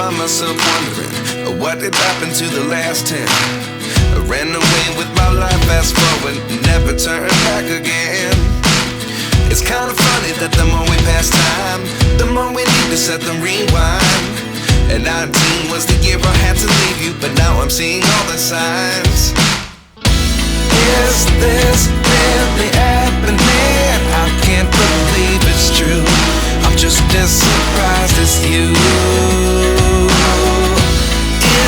find myself wondering what did happen to the last 10. I ran away with my life, fast forward, never turn back again. It's kinda funny that the more we pass time, the more we need to set them rewind. And 19 was the year I had to leave you, but now I'm seeing all the signs. Is this really happening? I can't believe it's true. I'm just as surprised as you.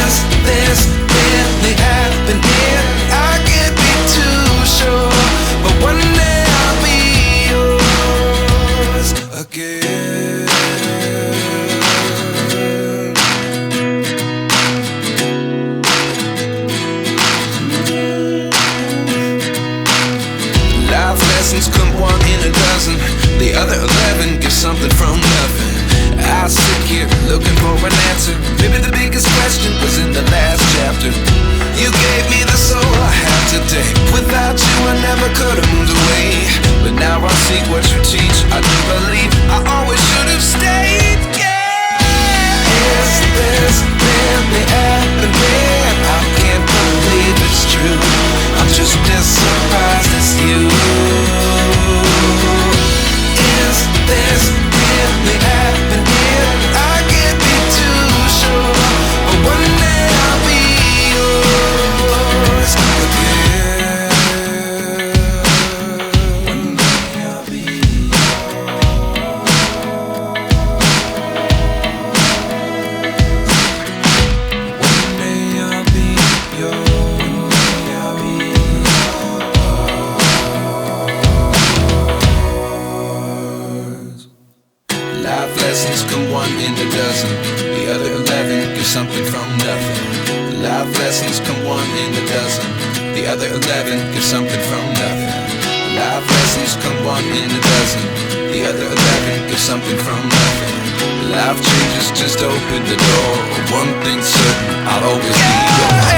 Is this really happening? I can't be too sure, but one day I'll be yours again. Life lessons come one in a dozen. The other 11 get something from nothing. I sit here looking for an answer. Maybe the biggest question was in the last chapter. You gave me the soul I have today. Without you I never could have moved away. But now I see what you teach. I do believe I always should have stayed. Yeah. Is this really happening? I can't believe it's true. I'm just as surprised as you. Is this really happening? I can't be too sure, but one day I'll be yours again. One day I'll be yours. One day I'll be yours. I'll be yours. Life lessons come one in a dozen. The other 11 get something from nothing. Life lessons come one in a dozen. The other 11 get something from nothing. Life lessons come one in a dozen. The other 11 get something from nothing. Life changes just open the door. One thing's certain, I'll always be yours.